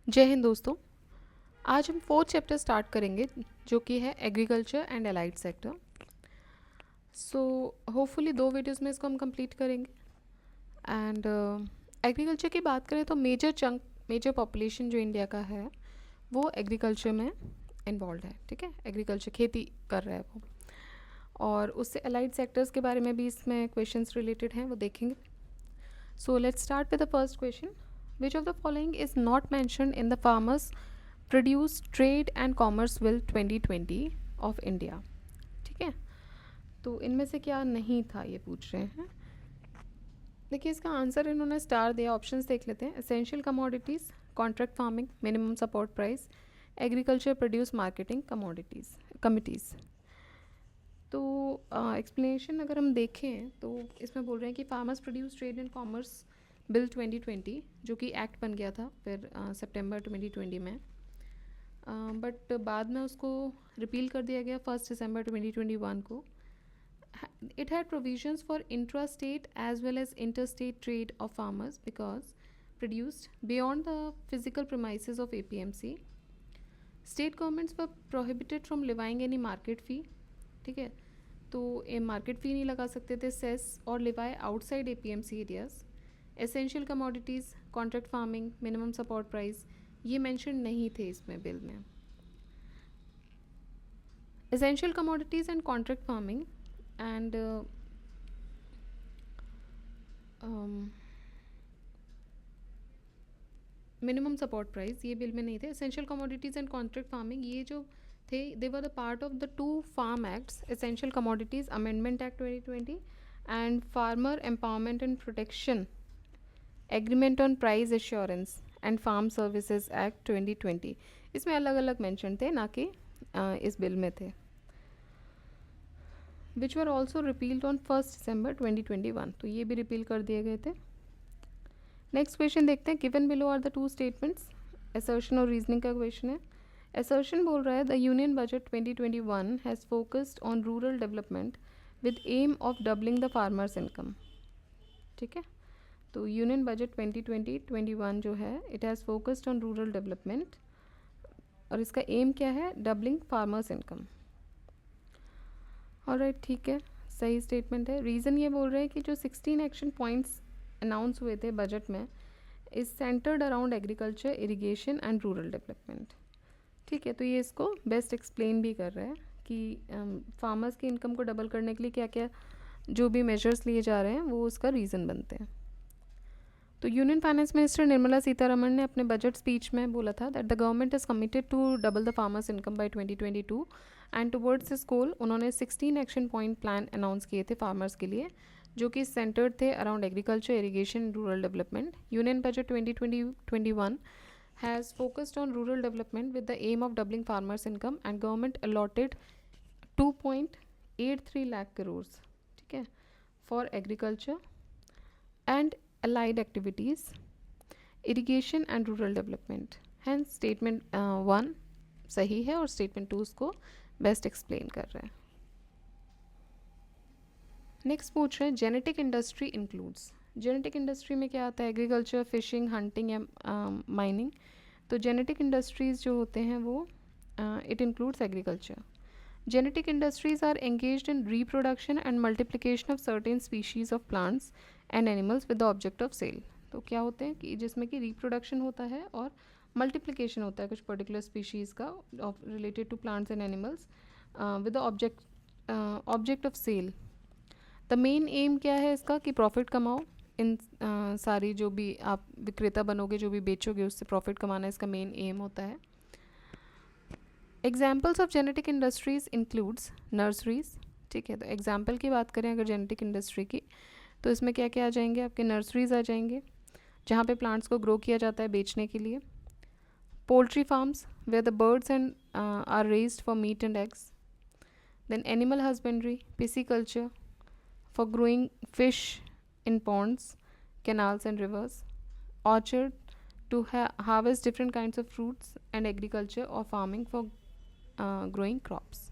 जय हिंद दोस्तों। आज हम फोर्थ चैप्टर स्टार्ट करेंगे जो कि है agriculture and allied sector. So hopefully 2 videos में इसको हम कंप्लीट करेंगे। एंड एग्रीकल्चर की बात करें तो मेजर पॉपुलेशन जो इंडिया का है वो एग्रीकल्चर में इन्वॉल्व है। ठीक है, एग्रीकल्चर खेती कर रहा है वो। और उससे एलाइड सेक्टर्स के बारे में भी इसमें क्वेश्चंस रिलेटेड हैं, वो देखेंगे। So let's start with the first question. Which of the following is not mentioned in the farmers produce trade and commerce bill 2020 of India. ठीक है, तो इनमें से क्या नहीं था ये पूछ रहे हैं। देखिए इसका आंसर इन्होंने स्टार दिया। ऑप्शंस देख लेते हैं। Essential commodities, contract farming, minimum support price, agriculture produce marketing commodities committees. तो एक्सप्लेनेशन अगर हम देखें तो इसमें बोल रहे हैं कि farmers produce trade and commerce bill 2020 जो कि एक्ट बन गया था फिर सितंबर 2020 में, बट बाद में उसको रिपील कर दिया गया 1 दिसंबर 2021 को। It had provisions for intra-state as well as interstate trade of farmers because produced beyond the physical premises of APMC. State governments were prohibited from levying any market fee. ठीक है, तो ये मार्केट फ़ी नहीं लगा सकते थे सेस और levy outside APMC areas. Essential commodities, contract farming, minimum support price ये मेंशन नहीं थे इसमें बिल में। Essential commodities and contract farming and minimum support price ये बिल में नहीं थे। Essential commodities and contract farming ये जो थे they were the part of the 2 farm acts, essential commodities amendment act 2020 and farmer empowerment and protection agreement on price assurance and farm services act 2020। इसमें अलग अलग mention थे, ना कि इस बिल में थे। विच वर ऑल्सो रिपील्ड ऑन 1 दिसंबर 2021, तो ये भी रिपील कर दिए गए थे। नेक्स्ट क्वेश्चन देखते हैं। Given below are the 2 statements. Assertion और रीजनिंग का क्वेश्चन है। असर्शन बोल रहा है the union budget 2021 has focused on rural development with aim of doubling the farmers income. ठीक है, तो यूनियन बजट 2020-21 जो है it has focused on rural development और इसका एम क्या है? Doubling farmers income. ऑलराइट, ठीक है, सही स्टेटमेंट है। रीज़न ये बोल रहे हैं कि जो 16 एक्शन पॉइंट्स अनाउंस हुए थे बजट में is centred around agriculture, irrigation and rural development. ठीक है, तो ये इसको बेस्ट एक्सप्लेन भी कर रहा है कि फार्मर्स की इनकम को डबल करने के लिए क्या क्या जो भी मेजर्स लिए जा रहे हैं वो उसका रीज़न बनते हैं। तो union finance minister Nirmala Sitharaman ने अपने बजट स्पीच में बोला था that the government is committed to double the farmers income by 2022 and towards this goal उन्होंने 16 एक्शन पॉइंट प्लान अनाउंस किए थे फार्मर्स के लिए जो कि सेंटर्ड थे around agriculture, irrigation, rural development. Union budget 2020-21 has focused on rural development with the aim of doubling farmers income and government allotted 2.83 lakh crores, ठीक है, for agriculture and allied activities, irrigation and rural development. Hence statement 1 सही है और statement 2 उसको best explain कर रहा है। Next पूछ रहे हैं genetic industry includes. Genetic industry में क्या आता है? एग्रीकल्चर, फिशिंग, हंटिंग या माइनिंग। तो जेनेटिक इंडस्ट्रीज़ जो होते हैं वो it includes agriculture. Genetic industries are engaged in reproduction and multiplication of certain species of plants and animals with the object of sale. तो क्या होते हैं कि जिसमें कि रिप्रोडक्शन होता है और मल्टीप्लिकेशन होता है कुछ पर्टिकुलर स्पीशीज़ का related to plants and animals with the object of sale. The main aim क्या है इसका कि प्रॉफिट कमाओ। इन सारी जो भी आप विक्रेता बनोगे, जो भी बेचोगे उससे प्रॉफिट कमाना इसका मेन एम होता है। Examples of genetic industries includes nurseries. ठीक है, तो एग्जाम्पल की बात करें अगर जेनेटिक इंडस्ट्री की तो इसमें क्या क्या आ जाएंगे? आपके नर्सरीज आ जाएंगे जहाँ पे प्लांट्स को ग्रो किया जाता है बेचने के लिए। Poultry farms where the birds and are raised for meat and eggs. Then animal husbandry, pisciculture for growing fish in ponds, canals and rivers. Orchard to harvest different kinds of fruits and agriculture or farming for growing crops.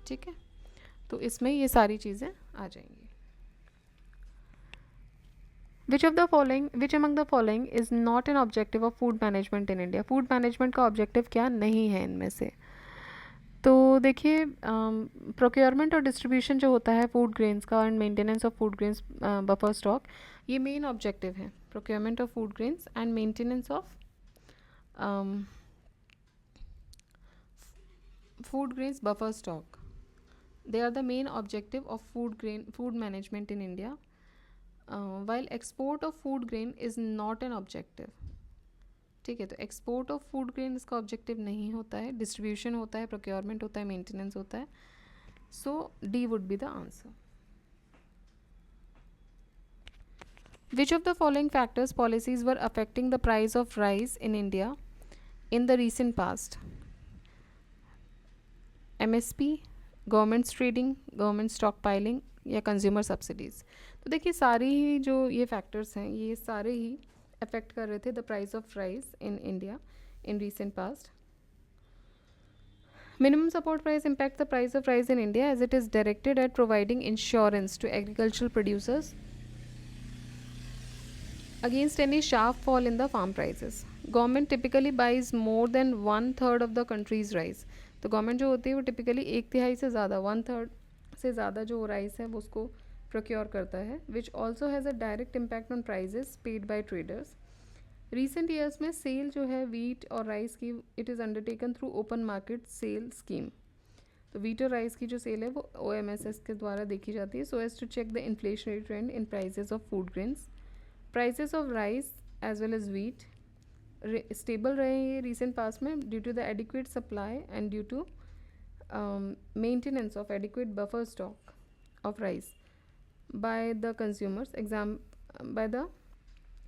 ठीक है, तो इसमें ये सारी चीज़ें आ जाएंगी। Which among the following is not an objective of food management in India? Food management का objective क्या नहीं है इनमें से? तो देखिए, प्रोक्योरमेंट और डिस्ट्रीब्यूशन जो होता है फूड ग्रेन्स का and maintenance of food grains buffer stock, ये मेन ऑब्जेक्टिव है, procurement of food grains and maintenance of food grains buffer stock. They are the main objective of food management in India, while export of food grain is not an objective. ठीक है, तो export of food grain इसका objective नहीं होता है, distribution होता है, procurement होता है, मेंटेनेंस होता है. So D would be the answer. Which of the following factors policies were affecting the price of rice in India in the recent past? MSP, governments trading, government stock piling या consumer subsidies. तो देखिए, सारी ही जो ये factors हैं ये सारे ही affect कर रहे थे the price of rice in India in recent past. Minimum support price impacts the price of rice in India as it is directed at providing insurance to agricultural producers against any sharp fall in the farm prices. Government typically buys more than 1/3 of the country's rice. तो government जो होती है वो typically 1/3 से ज़्यादा 1/3 से ज़्यादा जो राइस है वो उसको प्रोक्योर करता है, which also has a direct impact on prices paid by traders. Recent years में सेल जो है वीट और राइस की, it is undertaken through open market sale scheme. तो वीट और राइस की जो सेल है वो OMSS के द्वारा देखी जाती है, so as to check the inflationary trend in prices of food grains. Prices of rice as well as wheat stable रहे हैं रिसेंट पास में due to the adequate supply and due to maintenance of adequate buffer stock of rice by the consumers by the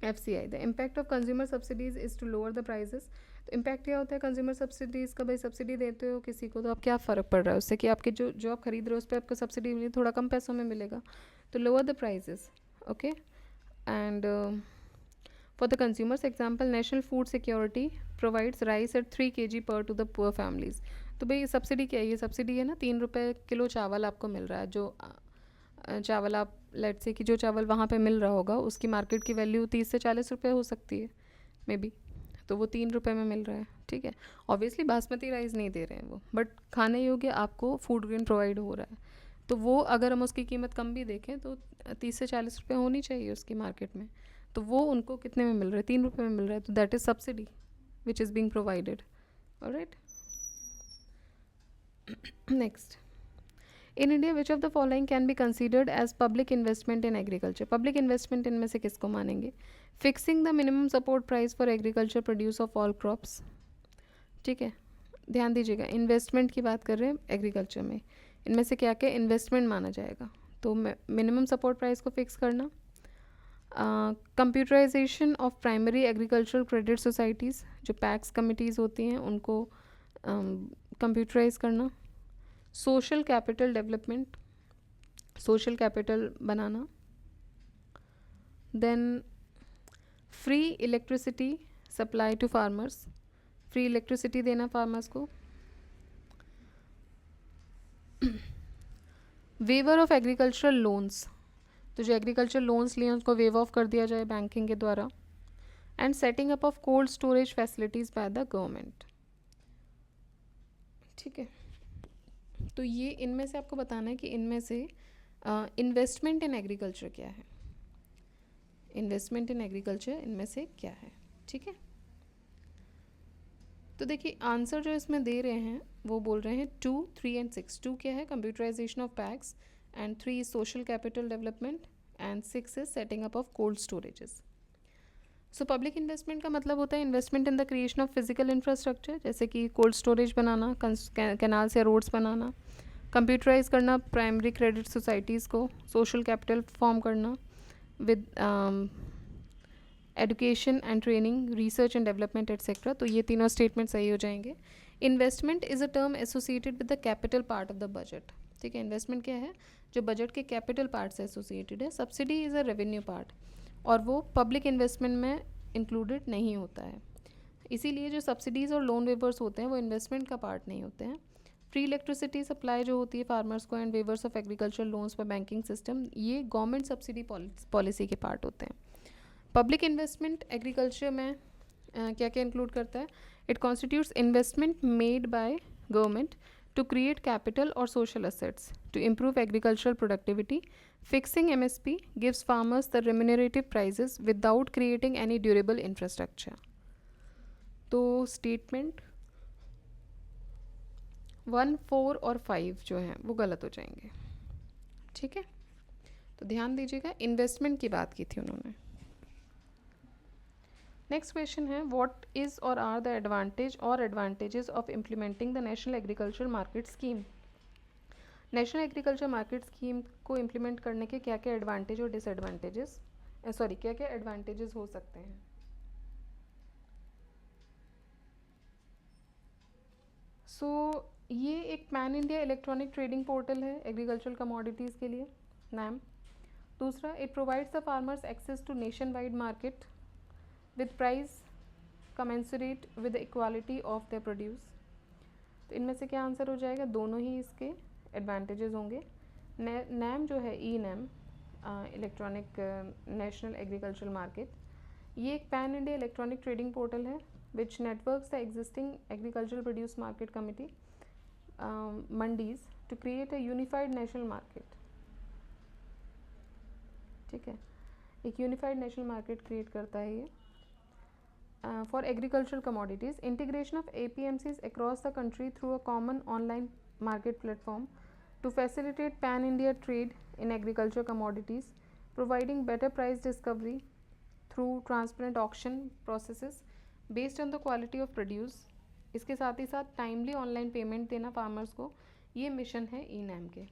FCI. The impact of consumer subsidies is to lower the prices. तो impact क्या होता है consumer subsidies का? भाई subsidy देते हो किसी को तो आप क्या फ़र्क पड़ रहा है उससे कि आपके जो आप खरीद रहे हो उस पर आपको सब्सिडी मिली, थोड़ा कम पैसों में मिलेगा. तो lower the prices. Okay. And for the consumers, example, National Food Security provides rice at 3 kg per to the poor families. तो भाई सब्सिडी क्या है? ये सब्सिडी है ना, 3 रुपये किलो चावल आपको मिल रहा है. जो चावल आप लेट से कि जो चावल वहाँ पे मिल रहा होगा उसकी मार्केट की वैल्यू 30 से 40 रुपये हो सकती है मे बी, तो वो 3 रुपये में मिल रहा है. ठीक है, ऑब्वियसली बासमती राइस नहीं दे रहे हैं वो, बट खाने योग्य आपको फूड ग्रेन प्रोवाइड हो रहा है. तो वो अगर हम उसकी कीमत कम भी देखें तो 30 से 40 रुपये होनी चाहिए उसकी मार्केट में. तो वो उनको कितने में मिल रहा है? 3 रुपये में मिल रहा है. तो that is subsidy which is being provided. Alright, next. In India which of the following can be considered as public investment in agriculture? Public investment इनमें से किसको मानेंगे? Fixing the minimum support price for agriculture produce of all crops. ठीक है, ध्यान दीजिएगा, investment की बात कर रहे हैं एग्रीकल्चर में. इनमें से क्या क्या इन्वेस्टमेंट माना जाएगा? तो मिनिमम सपोर्ट प्राइस को फिक्स करना, computerisation of primary agricultural credit societies, जो पैक्स कमिटीज़ होती हैं उनको कंप्यूटराइज करना, social capital development, social capital बनाना, then free electricity supply to farmers, free electricity देना फार्मर्स को, वेवर ऑफ एग्रीकल्चरल लोन्स, तो जो एग्रीकल्चर लोन्स लिए उसको वेव ऑफ कर दिया जाए बैंकिंग के द्वारा, and setting up of cold storage facilities by the government. ठीक है, तो ये इनमें से आपको बताना है कि इनमें से इन्वेस्टमेंट इन एग्रीकल्चर क्या है. इन्वेस्टमेंट इन एग्रीकल्चर इनमें से क्या है? ठीक है, तो देखिए आंसर जो इसमें दे रहे हैं वो बोल रहे हैं 2, 3 एंड 6. 2 क्या है? Computerisation of PACS, and 3 is social capital development, and 6 is setting up of cold storages. So public investment का मतलब होता है investment in the creation of physical infrastructure, जैसे कि cold storage बनाना, canals या roads बनाना, computerize करना primary credit societies को, social capital form करना with education and training, research and development etc. तो ये तीनों statement सही हो जाएंगे. Investment is a term associated with the capital part of the budget. ठीक है, इन्वेस्टमेंट क्या है? जो बजट के कैपिटल पार्ट से एसोसिएटेड है. Subsidy is a revenue part और वो पब्लिक इन्वेस्टमेंट में इंक्लूडेड नहीं होता है. इसीलिए जो सब्सिडीज़ और लोन वेवर्स होते हैं वो इन्वेस्टमेंट का पार्ट नहीं होते हैं. फ्री इलेक्ट्रिसिटी सप्लाई जो होती है फार्मर्स को and weavers of agriculture loans for banking system, ये गवर्नमेंट सब्सिडी पॉलिसी के पार्ट होते हैं. पब्लिक इन्वेस्टमेंट एग्रीकल्चर में क्या क्या इंक्लूड करता है? It constitutes investment made by government to create capital or social assets to improve agricultural productivity. Fixing MSP gives farmers the remunerative prices without creating any durable infrastructure. तो statement 1, 4 और 5 जो हैं वो गलत हो जाएंगे, ठीक है? तो ध्यान दीजिएगा, इन्वेस्टमेंट की बात की थी उन्होंने। नेक्स्ट क्वेश्चन है, व्हाट इज़ और are the advantages of implementing the national agriculture market scheme. National agriculture market scheme को इम्प्लीमेंट करने के क्या क्या एडवांटेज और डिसएडवांटेजेस क्या क्या एडवांटेजेस हो सकते हैं? ये एक pan India electronic trading portal है एग्रीकल्चरल कमोडिटीज़ के लिए, नाम। दूसरा, it provides the farmers access to nationwide market with price commensurate with the equality of their produce। तो इनमें से क्या आंसर हो जाएगा? दोनों ही इसके एडवांटेजेस होंगे। नैम जो है, E NAM electronic national agricultural market, ये एक pan India electronic trading portal है which networks the existing agricultural produce market committee mandis to create a unified national market. ठीक है, एक यूनिफाइड नेशनल मार्केट क्रिएट करता है ये for agricultural commodities. Integration of APMCs across the country through a common online market platform to facilitate pan-India trade in agriculture commodities, providing better price discovery through transparent auction processes based on the quality of produce। इसके साथ ही साथ timely online payment देना farmers को, ये mission है E NAM के।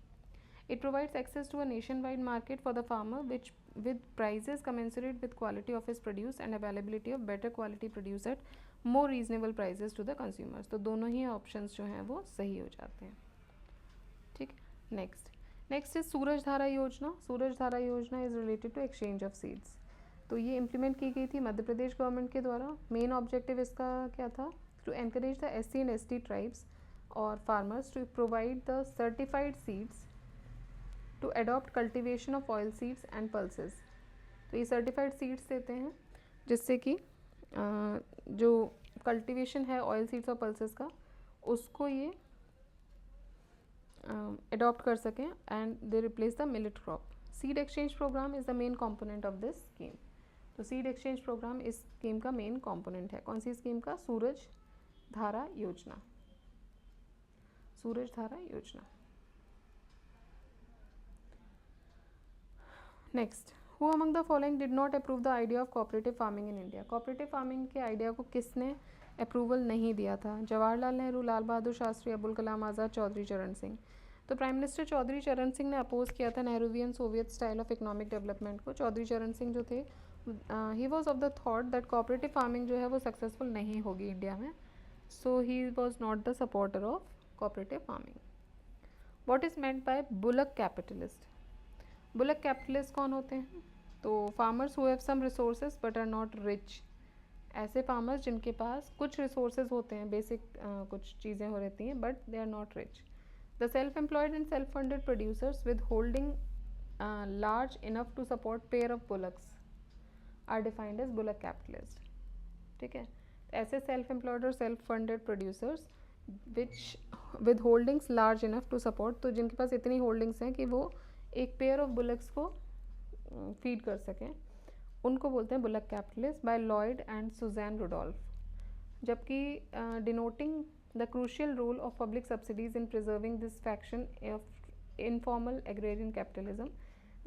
It provides access to a nationwide market for the farmer which with prices commensurate with quality of his produce and availability of better quality produce at more reasonable prices to the consumers। तो दोनों ही options जो हैं वो सही हो जाते हैं, ठीक है। नेक्स्ट इज सूरज धारा योजना। Suraj Dhara Yojana is related to exchange of seeds. तो ये इम्प्लीमेंट की गई थी मध्य प्रदेश गवर्नमेंट के द्वारा। मेन ऑब्जेक्टिव इसका क्या था? To encourage the SC and ST tribes और farmers to provide the certified seeds to adopt cultivation of oil seeds and pulses. तो ये सर्टिफाइड सीड्स देते हैं जिससे कि जो कल्टिवेशन है ऑयल सीड्स और पल्सेस का, उसको ये अडॉप्ट कर सकें and they replace the millet crop. Seed exchange programme is the main component of this scheme. तो सीड एक्सचेंज प्रोग्राम इस स्कीम का मेन कॉम्पोनेंट है। कौन सी स्कीम का? सूरज धारा योजना। सूरज धारा योजना। Next, who among the following did not approve the idea of cooperative farming in India. Cooperative farming के idea को किसने अप्रूवल नहीं दिया था? जवाहरलाल नेहरू, लाल बहादुर शास्त्री, अबुल कलाम आज़ाद, चौधरी चरण सिंह। तो प्राइम मिनिस्टर चौधरी चरण सिंह ने अपोज किया था Nehruvian Soviet style of economic development को। चौधरी चरण सिंह जो थे, he was of the thought that cooperative farming जो है वो सक्सेसफुल नहीं होगी इंडिया में, so he was not the supporter of cooperative farming. What is meant by bullock capitalist? Bullock capitalist कौन होते हैं? तो farmers who have some resources but are not rich. ऐसे फार्मर्स जिनके पास कुछ रिसोर्सेज होते हैं, बेसिक कुछ चीज़ें हो रहती हैं, but they are not rich. The self employed and self funded producers with holding large enough to support pair of bullocks are defined as bullock capitalist. ठीक है, ऐसे सेल्फ एम्प्लॉयड और self funded producers which with holdings large enough to support, तो जिनके पास इतनी holdings हैं कि वो एक पेयर ऑफ बुलक्स को फीड कर सकें, उनको बोलते हैं bullock capitalist. By Lloyd and Suzanne Rudolph. जबकि denoting the crucial role of public subsidies in preserving this faction of informal agrarian capitalism,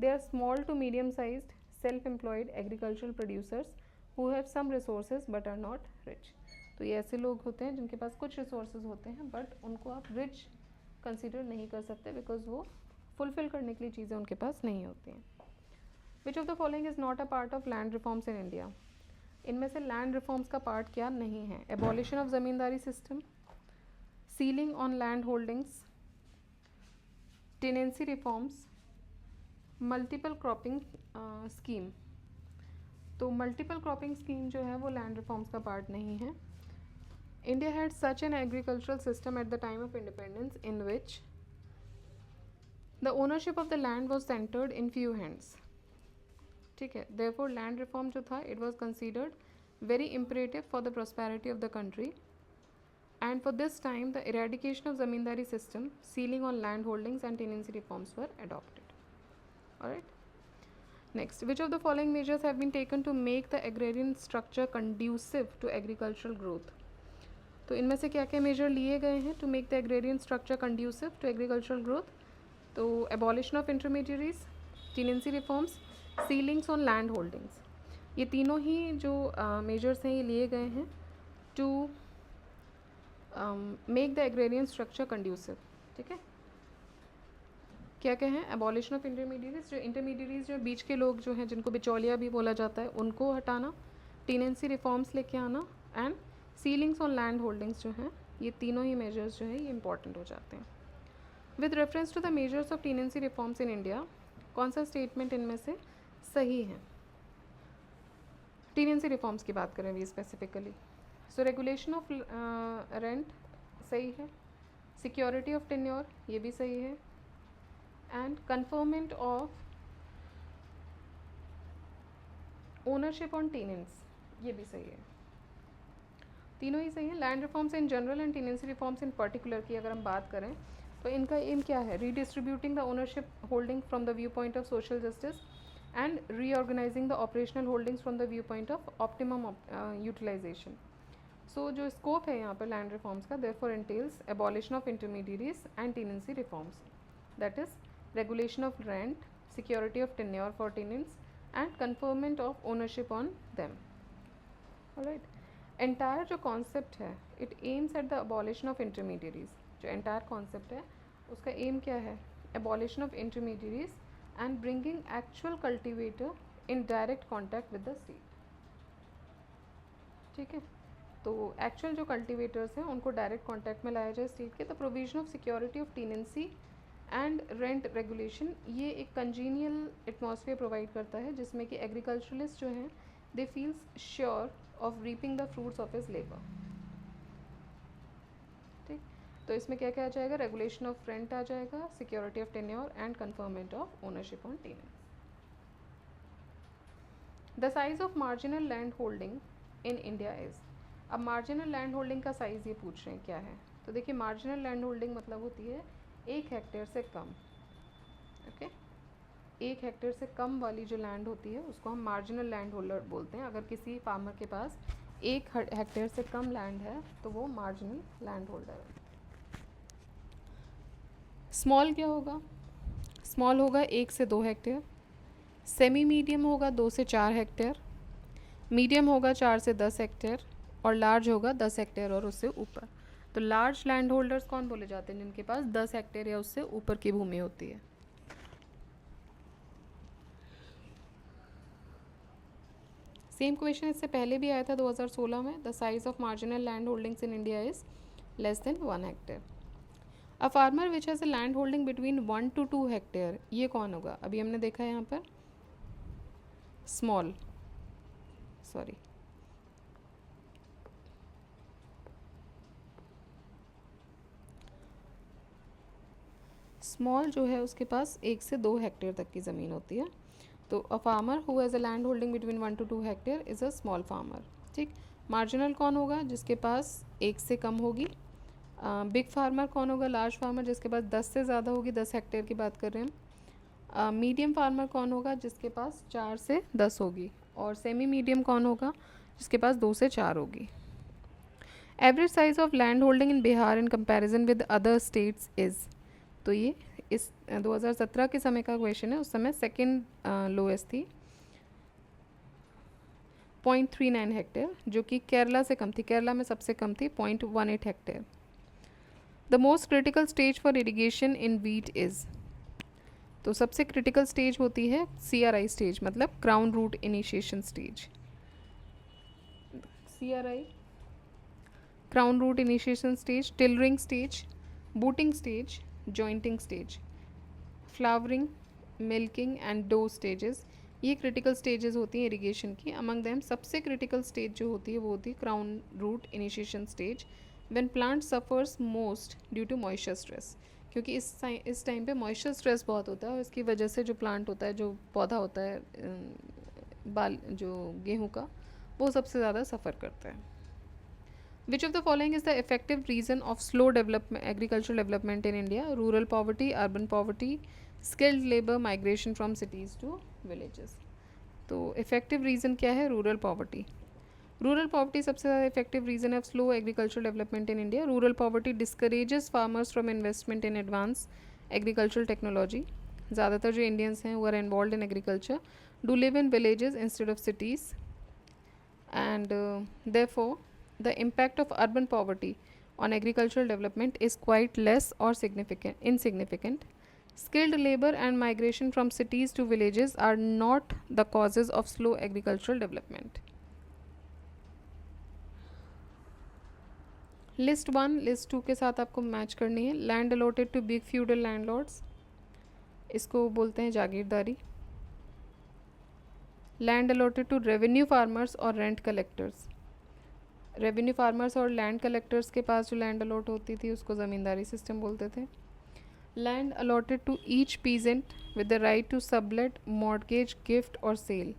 they are small to medium sized self employed agricultural producers who have some resources but are not rich. तो ये ऐसे लोग होते हैं जिनके पास कुछ resources होते हैं बट उनको आप रिच कंसिडर नहीं कर सकते बिकॉज वो फुलफिल करने के लिए चीज़ें उनके पास नहीं होती हैं। विच of the following is not a part of land reforms in India? इनमें से लैंड रिफॉर्म्स का पार्ट क्या नहीं है? Abolition of ज़मींदारी system, ceiling on land holdings, tenancy reforms, multiple cropping scheme. तो मल्टीपल क्रॉपिंग स्कीम जो है वो लैंड रिफॉर्म्स का पार्ट नहीं है। India had such an agricultural system at the time of independence in which the ownership of the land was centered in few hands। ठीक है. Therefore land reform जो था it was considered very imperative for the prosperity of the country. And for this time, the eradication of zamindari system, ceiling on land holdings and tenancy reforms were adopted. Alright. Next, which of the following measures have been taken to make the agrarian structure conducive to agricultural growth? तो इनमें से क्या क्या major लिए गए हैं to make the agrarian structure conducive to agricultural growth? तो abolition of intermediaries, tenancy reforms, ceilings on land holdings, ये तीनों ही जो मेजर्स हैं ये लिए गए हैं to make the agrarian structure conducive. ठीक है. क्या क्या है? एबॉलिशन ऑफ इंटरमीडियरीज जो बीच के लोग जो हैं जिनको बिचौलिया भी बोला जाता है उनको हटाना, टेनेंसी रिफॉर्म्स लेके आना and ceilings on land holdings जो हैं ये तीनों ही मेजर्स जो हैं ये इंपॉर्टेंट हो जाते हैं. With reference to the measures of tenancy reforms in India, कौन सा स्टेटमेंट इनमें से सही है? टेनेंसी रिफॉर्म्स की बात करें भी specifically. So regulation of rent सही है, सिक्योरिटी ऑफ टेन्योर ये भी सही है, and conferment of ownership on tenants ये भी सही है. तीनों ही सही है. Land reforms in general and tenancy reforms in particular की अगर हम बात करें तो इनका एम क्या है? Redistributing the ownership holding from the viewpoint of social justice and reorganising the operational holdings from the viewpoint of optimum utilisation. So जो स्कोप है यहाँ पर लैंड रिफॉर्म्स का therefore entails abolition of intermediaries and tenancy reforms, that is regulation of rent, security of tenure for tenants and conferment of ownership on them. Alright. Entire जो concept है it aims at the abolition of intermediaries. जो entire concept है उसका M क्या है? Abolition of intermediaries and bringing actual cultivator in direct contact with the state. ठीक है. तो एक्चुअल जो कल्टिवेटर्स हैं उनको डायरेक्ट कॉन्टैक्ट में लाया जाए स्टेट के. The provision of security of tenancy and rent regulation ये एक कंजीनियल एटमॉस्फेयर प्रोवाइड करता है जिसमें कि एग्रीकल्चरलिस्ट जो हैं they feels sure of reaping the fruits of his labour. ठीक. तो इसमें क्या क्या आ जाएगा? रेगुलेशन ऑफ रेंट आ जाएगा, security of tenure and conferment of ownership on tenants. The size of marginal land holding in India is. अब marginal land holding का size ये पूछ रहे हैं क्या है. तो देखिए मार्जिनल लैंड होल्डिंग मतलब होती है 1 हेक्टेयर से कम. ओके. 1 हेक्टेयर से कम वाली जो लैंड होती है उसको हम मार्जिनल लैंड होल्डर बोलते हैं. अगर किसी फार्मर के पास 1 हेक्टेयर से कम लैंड है तो वो मार्जिनल लैंड होल्डर है. स्मॉल क्या होगा? स्मॉल होगा 1 से 2 हेक्टेयर, सेमी मीडियम होगा 2 से 4 हेक्टेयर, मीडियम होगा 4 से 10 हेक्टेयर और लार्ज होगा 10 हेक्टेयर और उससे ऊपर. तो लार्ज लैंड होल्डर्स कौन बोले जाते हैं? जिनके पास 10 हेक्टेयर या उससे ऊपर की भूमि होती है. सेम क्वेश्चन इससे पहले भी आया था 2016 में. The size of marginal land holdings in India is less than 1 hectare. A farmer which has a land holding between 1 to 2 hectare ये कौन होगा? अभी हमने देखा है यहाँ पर स्मॉल, सॉरी स्मॉल जो है उसके पास 1 से 2 हेक्टेयर तक की ज़मीन होती है. तो a farmer who has a land holding between 1 to 2 hectare is a small farmer. ठीक. मार्जिनल कौन होगा? जिसके पास 1 से कम होगी. बिग फार्मर कौन होगा? लार्ज फार्मर जिसके पास 10 से ज़्यादा होगी, 10 हेक्टेयर की बात कर रहे हैं. मीडियम फार्मर कौन होगा? जिसके पास 4 से 10 होगी. और सेमी मीडियम कौन होगा? जिसके पास 2 से 4 होगी. Average size of land holding in Bihar in comparison with other states is. तो ये इस 2017 के समय का क्वेश्चन है. उस समय सेकेंड लोएस्ट थी 0.39 हेक्टेयर जो कि केरला से कम थी. केरला में सबसे कम थी 0.18 hectare. The most critical stage for irrigation in wheat is. तो सबसे क्रिटिकल स्टेज होती है CRI स्टेज मतलब crown root initiation stage. CRI crown root initiation stage, tillering stage, booting stage, jointing stage, flowering, milking and dough stages ये critical stages होती हैं irrigation की. Among them सबसे क्रिटिकल स्टेज जो होती है वो होती है crown root initiation stage when plant suffers most due to moisture stress. क्योंकि इस टाइम पे मॉइस्चर स्ट्रेस बहुत होता है और इसकी वजह से जो प्लांट होता है, जो पौधा होता है, बाल जो गेहूँ का, वो सबसे ज़्यादा सफ़र करता है. Which of the following is the effective reason of slow development, agricultural development in India? Rural poverty, urban poverty, skilled labor, migration from cities to villages. तो effective reason क्या है? Rural poverty. Rural poverty सबसे ज़्यादा effective reason of slow agricultural development in India. Rural poverty discourages farmers from investment in advanced agricultural technology. ज़्यादातर जो Indians हैं who are involved in agriculture do live in villages instead of cities, and therefore the impact of urban poverty on agricultural development is quite less or insignificant. Skilled labor and migration from cities to villages are not the causes of slow agricultural development. List 1 list 2 के साथ आपको match करनी है. Land allotted to big feudal landlords, इसको बोलते हैं जागीरदारी. Land allotted to revenue farmers और रेंट कलेक्टर्स, रेवेन्यू फार्मर्स और लैंड कलेक्टर्स के पास जो लैंड अलॉट होती थी उसको ज़मींदारी सिस्टम बोलते थे. Land allotted to each peasant with the right to sublet, mortgage, gift और sale.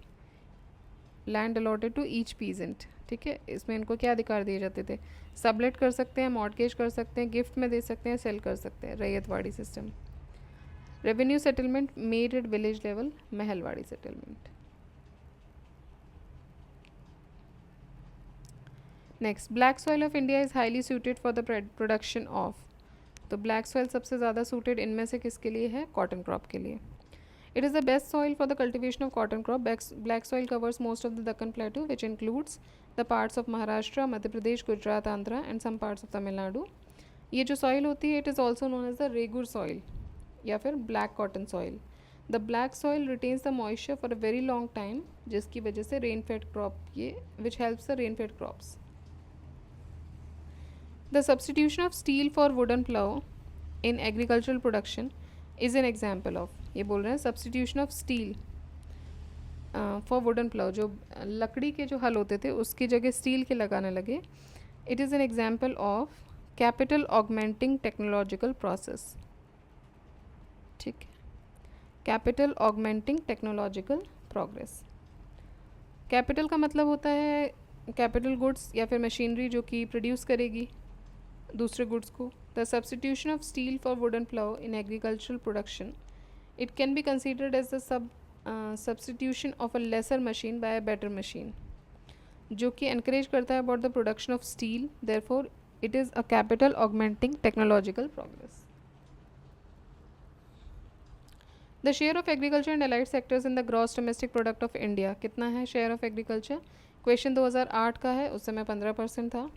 Land allotted to each peasant, ठीक है. इसमें इनको क्या अधिकार दिए जाते थे? सबलेट कर सकते हैं, मॉर्गेज कर सकते हैं, गिफ्ट में दे सकते हैं, सेल कर सकते हैं. Ryotwari system. Revenue settlement made at village level, Mahalwari settlement. Next, black soil of India is highly suited for the production of. तो ब्लैक सॉइल सबसे ज़्यादा सूटेड इनमें से किसके लिए है? कॉटन क्रॉप के लिए. It is the best soil for the cultivation of cotton crop. Black soil covers most of the Deccan plateau which includes the parts of Maharashtra, Madhya Pradesh, Gujarat, Andhra and some parts of Tamil Nadu. ये जो सॉइल होती है, it is also known as the regur soil या फिर black cotton soil. The black soil retains the moisture for a very long time, जिसकी वजह से rain fade crop ये which helps the rain fade crops. The substitution of steel for wooden plow in agricultural production is an example of. ये बोल रहे हैं substitution of steel for wooden plow, जो लकड़ी के जो हल होते थे उसकी जगह स्टील के लगाने लगे. It is an example of capital augmenting technological process. ठीक है, capital augmenting technological progress. Capital का मतलब होता है कैपिटल गुड्स या फिर मशीनरी जो कि प्रोड्यूस करेगी दूसरे गुड्स को. The substitution of steel for wooden plough in agricultural production, it can be considered as the substitution of a lesser machine by a better machine, जो कि एनकरेज करता है about the production of steel. Therefore it is a capital augmenting technological progress. The share of agriculture and allied sectors in the gross domestic product of India, कितना है share of agriculture? Question 2008 का है, उस समय 15% था.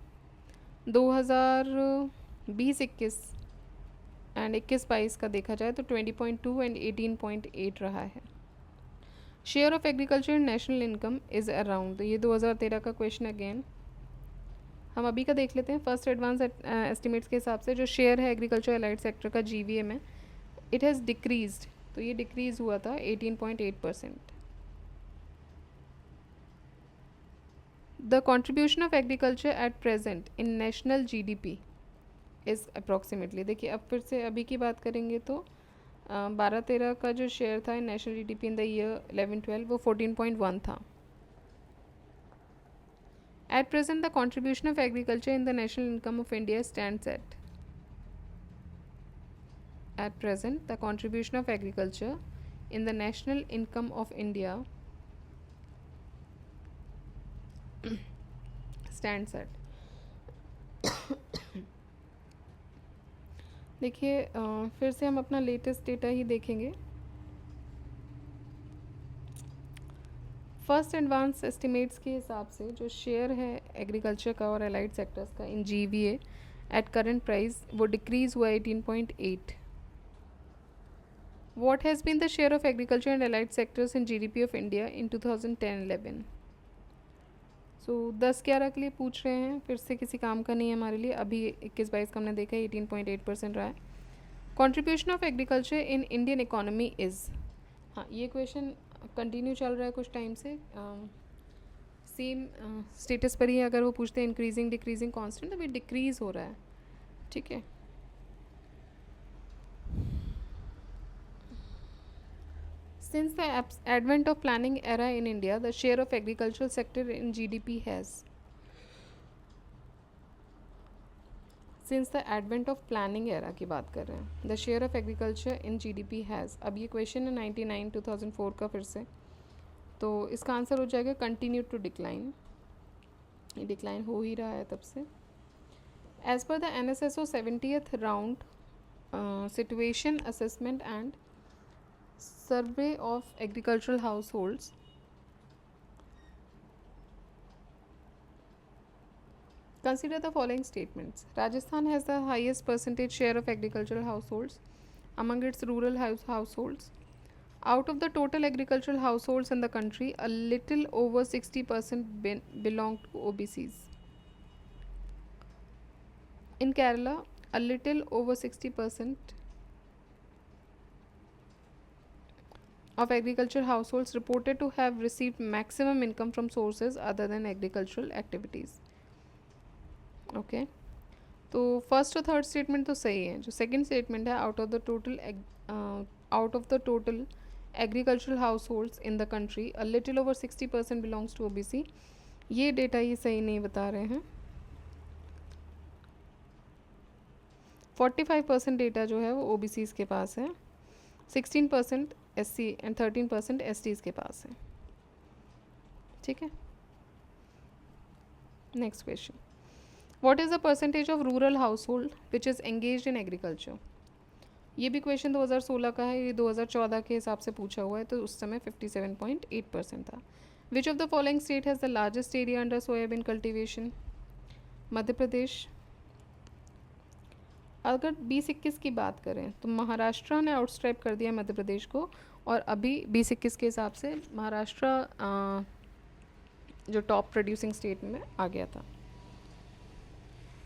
2020-21 and 21-22 का देखा जाए तो 20.2 एंड 18.8 रहा है. Share of agriculture in national income is around, ये 2013 का क्वेश्चन अगेन हम अभी का देख लेते हैं. फर्स्ट एडवांस एस्टिमेट्स के हिसाब से जो शेयर है एग्रीकल्चर अलाइड सेक्टर का जीवीए में, इट हैज़ डिक्रीज्ड, तो ये डिक्रीज़ हुआ था 18.8%. The contribution of agriculture at present in national GDP is approximately, देखिए अब फिर से अभी की बात करेंगे तो 12-13 का जो शेयर था in national GDP in the year 11-12 वो 14.1 था. At present the contribution of agriculture in the national income of India stands at present the contribution of agriculture in the national income of India stands at. देखिए फिर से हम अपना latest data ही देखेंगे. First advance estimates के हिसाब से जो शेयर है एग्रीकल्चर का और अलाइड सेक्टर्स का in GVA at current price वो डिक्रीज़ हुआ 18.8. What has been the share of agriculture and allied sectors in GDP of India in 2010-11? So 10-11 के लिए पूछ रहे हैं, फिर से किसी काम का नहीं है हमारे लिए. अभी 21-22 का हमने देखा 18.8% रहा है. Contribution of agriculture in Indian economy is, हाँ ये क्वेश्चन कंटिन्यू चल रहा है कुछ टाइम से, सेम स्टेटस पर ही. अगर वो पूछते हैं इंक्रीजिंग डिक्रीजिंग कांस्टेंट, अभी डिक्रीज़ हो रहा है. ठीक है, Since the advent of planning era in India, the share of agricultural sector in GDP has. Since the advent of planning era की बात कर रहे हैं, the share of agriculture in GDP has. अब ये क्वेश्चन है 99 2004 का फिर से, तो इसका आंसर हो जाएगा कंटिन्यू टू डिक्लाइन. ये डिक्लाइन हो ही रहा है तब से. As per the NSSO 70th round situation assessment and survey of agricultural households, consider the following statements. Rajasthan has the highest percentage share of agricultural households among its rural households. Out of the total agricultural households in the country, a little over 60% belong to OBCs. In Kerala, a little over 60% of agricultural households reported to have received maximum income from sources other than agricultural activities. Okay तो first और third statement तो सही है. जो second statement है, out of the total agricultural households in the country a little over 60% belongs to OBC, ये data ये सही नहीं बता रहे हैं. 45% डेटा जो है वो OBCs के पास है, 16% SC एंड 13% STs के पास है. ठीक है. Next question. What is the percentage of rural household which is engaged in agriculture? ये भी क्वेश्चन 2016 का है, ये 2014 के हिसाब से पूछा हुआ है, तो उस समय 57.8% था. Which of the following state has the largest area under soybean cultivation? Madhya Pradesh. अगर 2021 की बात करें तो महाराष्ट्र ने आउटस्ट्राइप कर दिया मध्य प्रदेश को, और अभी 2021 के हिसाब से महाराष्ट्र जो टॉप प्रोड्यूसिंग स्टेट में आ गया था.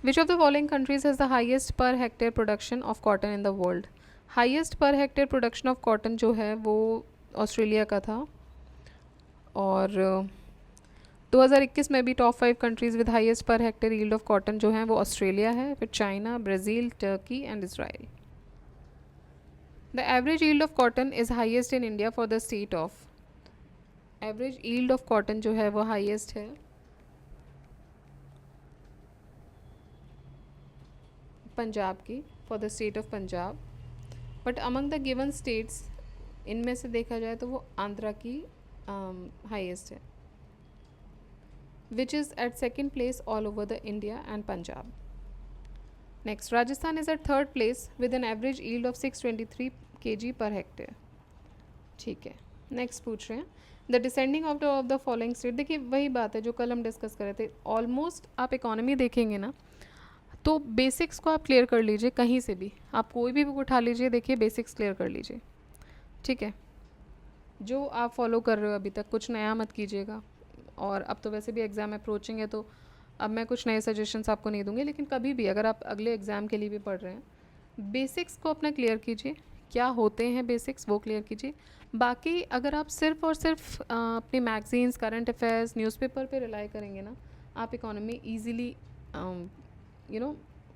Which of the following countries has the highest per hectare production of cotton in the world? Highest per hectare production of cotton जो है वो ऑस्ट्रेलिया का था, और 2021 में भी top 5 countries with highest per hectare yield of cotton जो है वो ऑस्ट्रेलिया है, फिर China, Brazil, Turkey and Israel. The average yield of cotton is highest in India for the state of. Average yield of cotton जो है वो highest है पंजाब की, for the state of Punjab. But among the given states इनमें से देखा जाए तो वो आंध्रा की हाईएस्ट है, which is at second place all over the India and Punjab. Next, Rajasthan is at third place with an average yield of 623 kg per hectare. ठीक है. नेक्स्ट पूछ रहे हैं the descending of the following state. देखिए वही बात है जो कल हम डिस्कस कर रहे थे. ऑलमोस्ट आप इकोनॉमी देखेंगे ना तो बेसिक्स को आप क्लियर कर लीजिए, कहीं से भी आप कोई भी बुक उठा लीजिए, देखिए बेसिक्स क्लियर कर लीजिए. ठीक है. जो आप फॉलो कर रहे हो अभी तक कुछ नया मत कीजिएगा. और अब तो वैसे भी एग्ज़ाम अप्रोचिंग है तो अब मैं कुछ नए सजेशंस आपको नहीं दूंगी, लेकिन कभी भी अगर आप अगले एग्ज़ाम के लिए भी पढ़ रहे हैं बेसिक्स को अपना क्लियर कीजिए. क्या होते हैं बेसिक्स वो क्लियर कीजिए. बाकी अगर आप सिर्फ और सिर्फ अपनी मैगजीन्स, करंट अफेयर्स, न्यूज़पेपर पे रिलाई करेंगे ना, आप इकोनॉमी ईजीली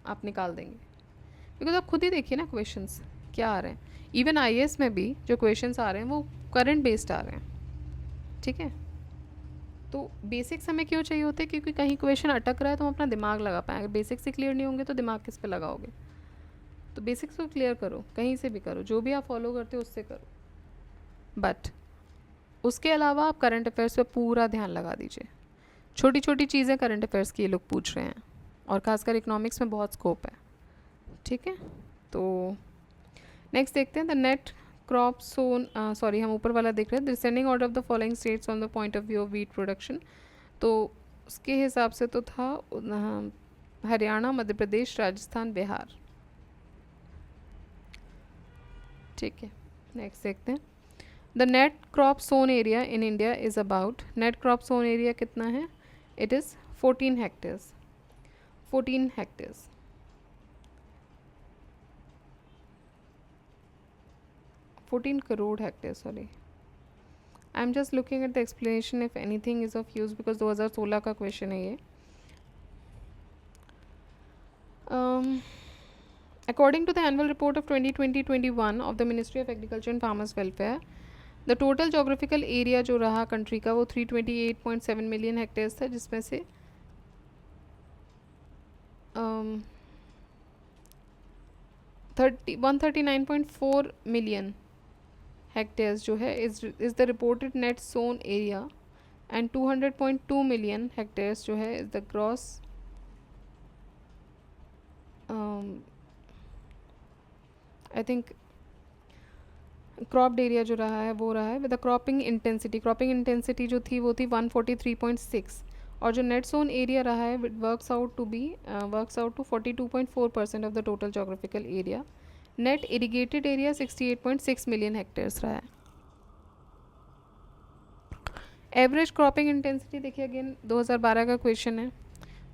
आप निकाल देंगे. बिकॉज आप खुद ही देखिए ना क्वेश्चंस क्या आ रहे हैं. इवन IAS में भी जो क्वेश्चंस आ रहे हैं वो करंट बेस्ड आ रहे हैं. ठीक है. तो बेसिक्स हमें क्यों चाहिए होते हैं? क्योंकि कहीं क्वेश्चन अटक रहा है तो हम अपना दिमाग लगा पाएँ. अगर बेसिक्स ही क्लियर नहीं होंगे तो दिमाग किस पे लगाओगे? तो बेसिक्स को क्लियर करो, कहीं से भी करो, जो भी आप फॉलो करते हो उससे करो. बट उसके अलावा आप करंट अफेयर्स पे पूरा ध्यान लगा दीजिए. छोटी छोटी चीज़ें करंट अफेयर्स की ये लोग पूछ रहे हैं, और खासकर इकोनॉमिक्स में बहुत स्कोप है. ठीक है. तो नेक्स्ट देखते हैं the net crop sown. Sorry हम ऊपर वाला देख रहे हैं. Descending order of the following states on the point of view of wheat production. तो उसके हिसाब से तो था हरियाणा, मध्य प्रदेश, राजस्थान, बिहार. ठीक है. नेक्स्ट देखते हैं the net crop sown area in India is about. Net crop sown area कितना है? It is 14 hectares. 14 hectares. 14 crore hectares, sorry. I'm just looking at the explanation if anything is of use because 2016 का question है ये. According to the annual report of 2020-21 of the Ministry of Agriculture and Farmers Welfare, the total geographical area जो रहा country का वो 328.7 million hectares था, जिसमें से 139.4 मिलियन हेक्टेयर्स जो है is the reported net sown area, and 200.2 million hectares जो है is the gross I think cropped area जो रहा है वो रहा है विद द क्रॉपिंग इंटेंसिटी जो थी वो थी 143.6, और जो नेट सोन एरिया रहा है works out to 42.4% of the total geographical area. Net irrigated area 68.6 million hectares रहा है। एवरेज क्रॉपिंग इंटेंसिटी देखिए, अगेन 2012 का क्वेश्चन है,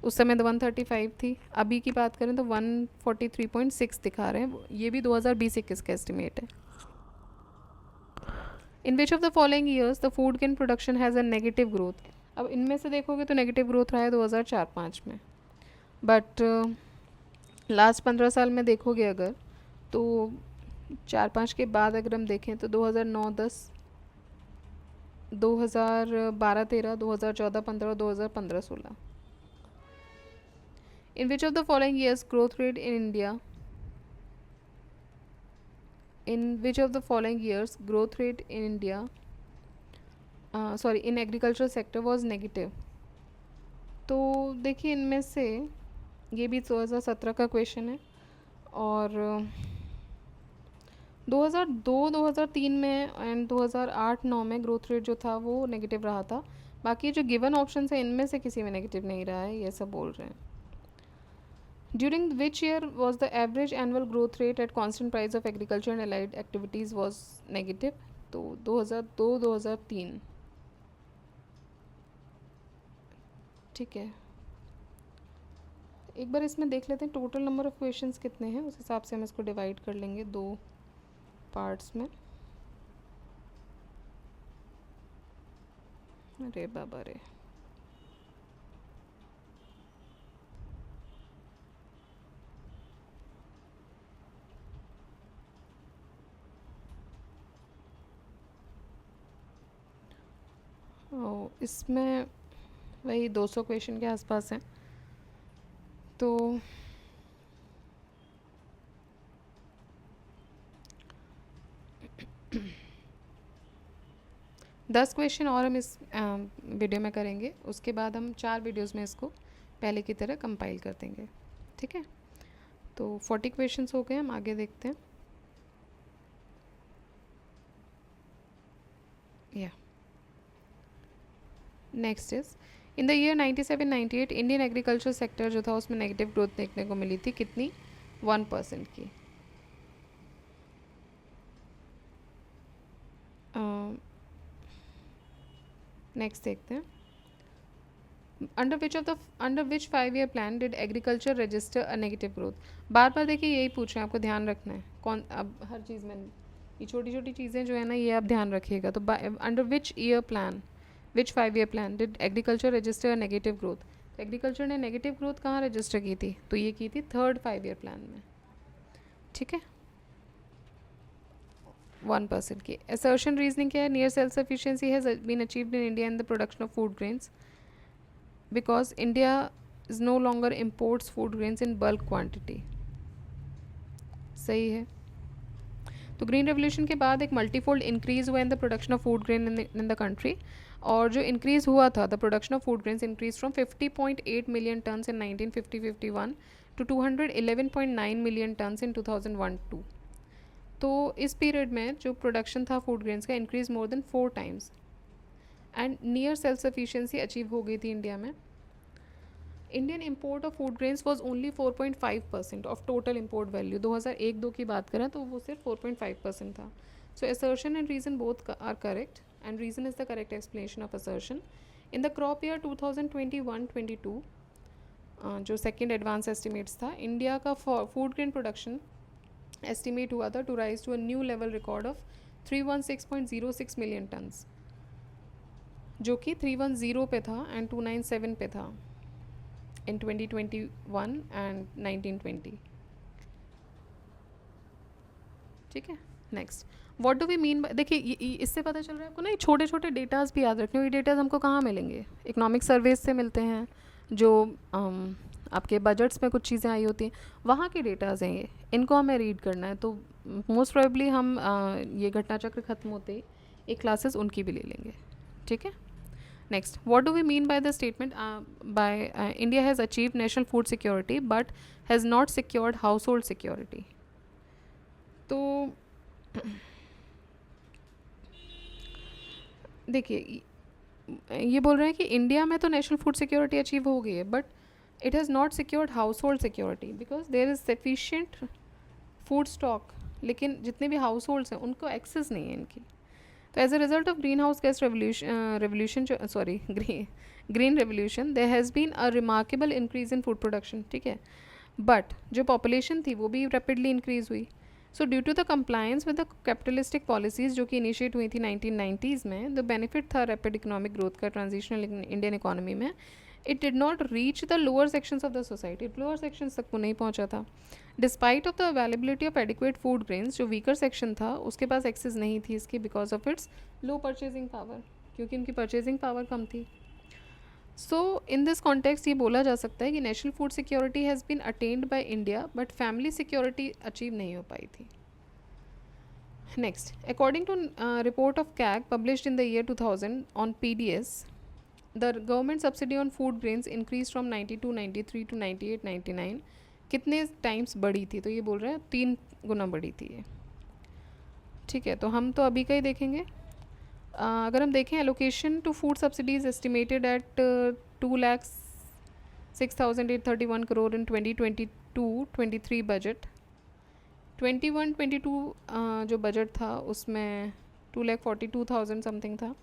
उस समय तो 135 थी, अभी की बात करें तो 143.6 दिखा रहे हैं, ये भी 2020-21 का एस्टिमेट है। In which of the following years the food grain production has a negative growth. अब इनमें से देखोगे तो नेगेटिव ग्रोथ रहा है 2004-5 में, बट लास्ट 15 साल में देखोगे अगर तो 4-5 के बाद अगर हम देखें तो 2009-10, 2012-13, 2014-15, 2015-16। इन which of the following years growth rate in India in which of the following years growth rate in India in agricultural sector was negative। तो देखिए इनमें से ये भी 2017 का क्वेश्चन है, और 2002-2003 में एंड 2008-9 में ग्रोथ रेट जो था वो नेगेटिव रहा था। बाकी जो गिवन ऑप्शन है इनमें से किसी में नेगेटिव नहीं रहा है, ये सब बोल रहे हैं। During which year was the average annual growth rate at constant price of agriculture and allied activities was negative? तो 2002-2003, ठीक है। एक बार इसमें देख लेते हैं टोटल नंबर ऑफ क्वेश्चंस कितने हैं, उस हिसाब से हम इसको डिवाइड कर लेंगे 2 पार्ट्स में। अरे बाबा रे, इसमें वही 200 क्वेश्चन के आसपास हैं। तो 10 क्वेश्चन और हम इस वीडियो में करेंगे, उसके बाद हम 4 वीडियोस में इसको पहले की तरह कंपाइल कर देंगे, ठीक है। तो 40 क्वेश्चंस हो गए, हम आगे देखते हैं। या next is in the year 97-98 Indian agriculture sector जो था उसमें नेगेटिव ग्रोथ देखने को मिली थी, कितनी? 1% की। नेक्स्ट देखते हैं, under which 5-year plan did agriculture register a negative growth. बार बार देखिए यही पूछ रहे हैं, आपको ध्यान रखना है कौन, अब हर चीज़ में ये छोटी छोटी चीज़ें जो है ना ये आप ध्यान रखिएगा। तो under which 5-year plan did agriculture register negative growth. तो एग्रीकल्चर ने नेगेटिव ग्रोथ कहाँ रजिस्टर की थी? तो ये की थी 3rd 5-year प्लान में, ठीक है। 1% की। असर्शन रीजनिंग क्या है? Near self sufficiency has been achieved in India in the production of food grains because India is no longer imports food grains in bulk quantity. सही है। तो ग्रीन रेवोल्यूशन के बाद एक मल्टीफोल्ड इंक्रीज़ हुआ in the production of food grain in the country, और जो increase हुआ था the production of food grains increase from 50.8 million tons in 1950-51 to 211.9 million tons in 2001-2। तो इस पीरियड में जो प्रोडक्शन था फूड ग्रेन्स का increase more than 4 times, and near self sufficiency achieve हो गई थी इंडिया में। Indian import of food grains was only 4.5% of total import value. 2001-2 की बात करें तो वो सिर्फ 4.5% था। So assertion and reason both are correct, and reason is the correct explanation of assertion. In the crop year 2021-22 जो second advance estimates था, India का फूड ग्रेन प्रोडक्शन एस्टिमेट हुआ था to rise to a new level record of 316.06 million tons, जो कि 310 पे था and 297 पे था in 2021 and 1920, ठीक है। Next, what do we mean, देखिए इससे पता चल रहा है आपको ना, ये छोटे छोटे डेटाज भी याद रखने हो। ये डेटाज हमको कहाँ मिलेंगे? इकोनॉमिक सर्वेज से मिलते हैं, जो आपके बजट्स में कुछ चीज़ें आई होती हैं, वहाँ के डेटाज हैं ये, इनको हमें रीड करना है। तो मोस्ट प्रोबेबली हम ये घटना चक्र ख़त्म होते ही एक क्लासेस उनकी भी ले लेंगे, ठीक है। Next, what do we mean by the statement by India has achieved national food security but has not secured household security? तो देखिए, ये बोल रहे हैं कि इंडिया में तो नेशनल फूड सिक्योरिटी अचीव हो गई है, but it has not secured household security because there is sufficient food stock, लेकिन जितने भी हाउस होल्ड्स हैं उनको एक्सेस नहीं है इनकी। तो as a result of greenhouse gas revolution green revolution, there has been a remarkable increase in food production, ठीक है, बट जो पॉपुलेशन थी वो भी रैपिडली इंक्रीज़ हुई। So due to the compliance with the capitalistic policies जो कि initiate हुई थी 1990s में, द बेनिफिट था रैपिड इकोनॉमिक ग्रोथ का ट्रांजिशनल इंडियन इकोनॉमी में, it did not reach the lower sections of the society, lower sections तक वो नहीं पहुंचा था। Despite of the availability of adequate food grains, जो वीकर सेक्शन था उसके पास एक्सेस नहीं थी इसकी because of its low purchasing power, क्योंकि उनकी परचेजिंग पावर कम थी। सो इन दिस कॉन्टेक्स्ट ये बोला जा सकता है कि national food security has been attend by India but family security achieve नहीं हो पाई थी। Next, according to report of CAG published in the year 2000 on PDS, the government subsidy on food grains increase from 92, 93 to 98, 99। कितने times बढ़ी थी? तो ये बोल रहे हैं 3 गुना बढ़ी थी ये, ठीक है। तो हम तो अभी का ही देखेंगे। अगर हम देखें, allocation to food subsidies estimated at 2,06,831 crore in 2022-23 budget. 21-22 जो बजट था उसमें 2,42,000 समथिंग था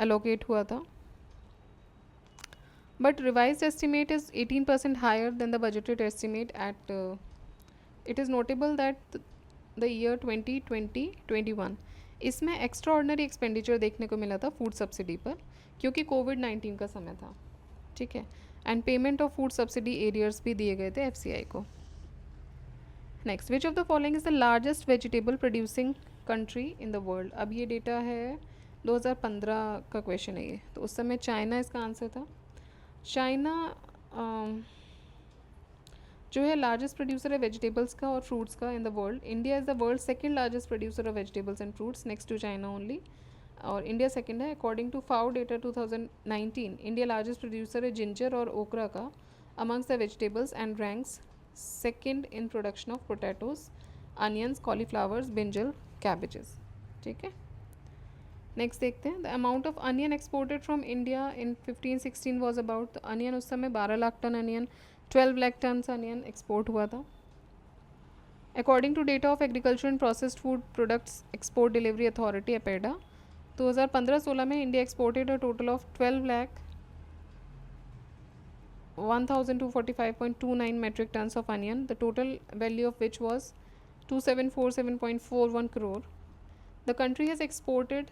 एलोकेट हुआ था, but revise estimate is 18% higher than the budgeted estimate at it is notable that the year 2020-21 इसमें एक्स्ट्रा ऑर्डनरी एक्सपेंडिचर देखने को मिला था फूड सब्सिडी पर, क्योंकि कोविड-19 का समय था, ठीक है, and payment of food subsidy arrears भी दिए गए थे FCI को। Next, which of the following is the largest vegetable producing country in the world? अब ये डेटा है 2015 का क्वेश्चन है ये, तो उस समय चाइना इसका आंसर था। चाइना जो है लार्जेस्ट प्रोड्यूसर है वेजिटेबल्स का और फ्रूट्स का in the world. India is the world second largest producer of vegetables and fruits next to China only, और इंडिया सेकंड है। According to FAO data 2019, India largest producer है ginger और okra का amongst the vegetables and ranks second in production of potatoes, onions, cauliflowers, brinjal, cabbages, ठीक है। Next देखते हैं, the amount of onion exported from India in 15-16 was about, onion उस समय 12 lakh ton onion, 12 lakh ton onion export हुआ था। According to data of agriculture and processed food products export delivery authority APEDA, 2015-16 में India exported a total of 12,01,245.29 metric tons of onion, the total value of which was 2,747.41 crore. The country has exported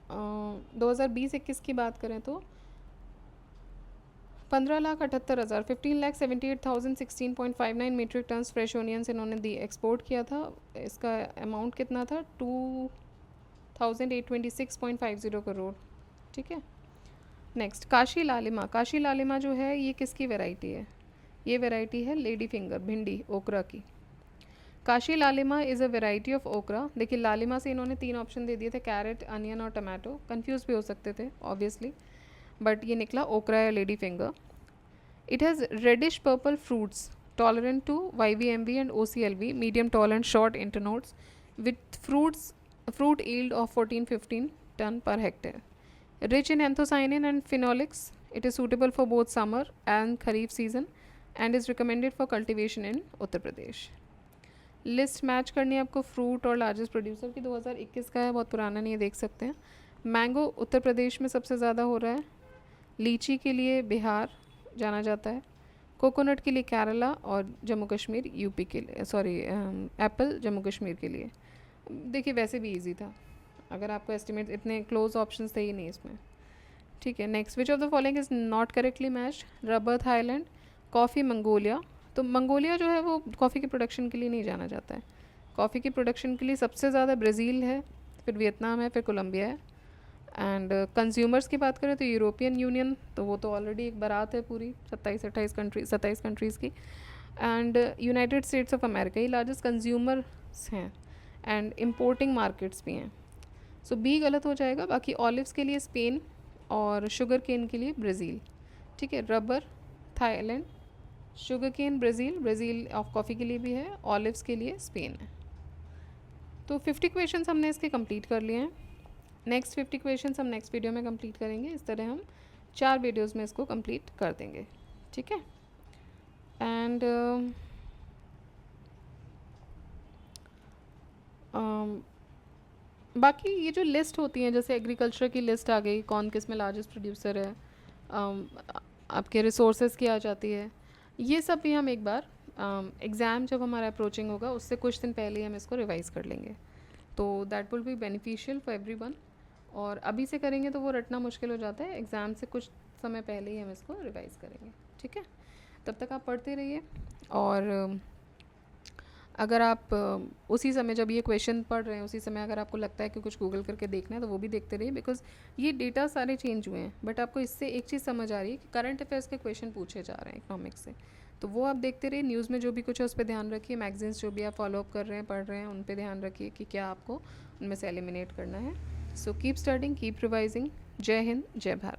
2020-21 की बात करें तो 15,78,000 15,78,016.59 metric turns fresh onions इन्होंने export किया था। इसका amount कितना था? 2,826.50 करोड़, ठीक है। नेक्स्ट, काशी लालिमा। काशी लालिमा जो है ये किसकी वैरायटी है? ये वैरायटी है लेडी फिंगर, भिंडी, ओकरा की। काशी लालिमा इज़ अ वेराइटी ऑफ ओकरा। देखिए लालिमा से इन्होंने 3 ऑप्शन दे दिए थे, कैरेट, अनियन और टमाटो। कंफ्यूज भी हो सकते थे ऑब्वियसली, बट ये निकला ओकरा या lady finger. It has reddish purple fruits tolerant to YVMV and OCLV, medium tall and short internodes with fruit yield of 14-15 ton per hectare. Rich in anthocyanin and phenolics, it is suitable for both summer and kharif season and is recommended for cultivation in Uttar Pradesh. List match करनी है आपको fruit और largest producer की। 2021 का है, बहुत पुराना नहीं है, देख सकते हैं। मैंगो उत्तर प्रदेश में सबसे ज़्यादा हो रहा है। लीची के लिए बिहार जाना जाता है। कोकोनट के लिए केरला और जम्मू कश्मीर यूपी के लिए, सॉरी एप्पल जम्मू कश्मीर के लिए। देखिए वैसे भी इजी था, अगर आपको एस्टिमेट, इतने क्लोज ऑप्शंस थे ही नहीं इसमें, ठीक है। Next, which of the following is not correctly matched? Rubber Thailand, coffee Mongolia. तो मंगोलिया जो है वो कॉफ़ी के प्रोडक्शन के लिए नहीं जाना जाता है, कॉफ़ी की प्रोडक्शन के लिए सबसे ज़्यादा ब्राज़ील है, फिर वियतनाम है, फिर कोलंबिया है। एंड कंज्यूमर्स की बात करें तो यूरोपियन यूनियन, तो वो तो ऑलरेडी एक बारात है पूरी 27 कंट्रीज़ की। And United states of America ये लार्जेस्ट कंज्यूमर्स हैं एंड इम्पोर्टिंग मार्केट्स भी हैं। सो बी गलत हो जाएगा। बाकी ऑलिव्स के लिए स्पेन और शुगर केन के लिए ब्राज़ील। ठीक है, rubber Thailand, sugar cane Brazil, Brazil of coffee के लिए भी है, ऑलिव्स के लिए स्पेन है। तो 50 क्वेश्चंस हमने इसके कंप्लीट कर लिए हैं। नेक्स्ट 50 क्वेश्चंस हम नेक्स्ट वीडियो में कंप्लीट करेंगे। इस तरह हम 4 वीडियोस में इसको कंप्लीट कर देंगे। ठीक है, एंड बाकी ये जो लिस्ट होती हैं, जैसे एग्रीकल्चर की लिस्ट आ गई, कौन किस में लार्जेस्ट प्रोड्यूसर है, आपके रिसोर्सेज की आ जाती है, ये सब भी हम एक बार एग्ज़ाम जब हमारा अप्रोचिंग होगा उससे कुछ दिन पहले ही हम इसको रिवाइज़ कर लेंगे। तो that will be beneficial for everyone. और अभी से करेंगे तो वो रटना मुश्किल हो जाता है, एग्ज़ाम से कुछ समय पहले ही हम इसको रिवाइज़ करेंगे। ठीक है, तब तक आप पढ़ते रहिए। और अगर आप उसी समय जब ये क्वेश्चन पढ़ रहे हैं उसी समय अगर आपको लगता है कि कुछ गूगल करके देखना है तो वो भी देखते रहिए, बिकॉज ये डेटा सारे चेंज हुए हैं। बट आपको इससे एक चीज़ समझ आ रही है कि करंट अफेयर्स के क्वेश्चन पूछे जा रहे हैं इकोनॉमिक्स से, तो वो आप देखते रहिए। न्यूज़ में जो भी कुछ है उस पर ध्यान रखिए, मैगजीन्स जो भी आप फॉलोअप कर रहे हैं पढ़ रहे हैं उन पर ध्यान रखिए कि क्या आपको उनमें से एलिमिनेट करना है। So keep studying, keep revising. जय हिंद, जय भारत।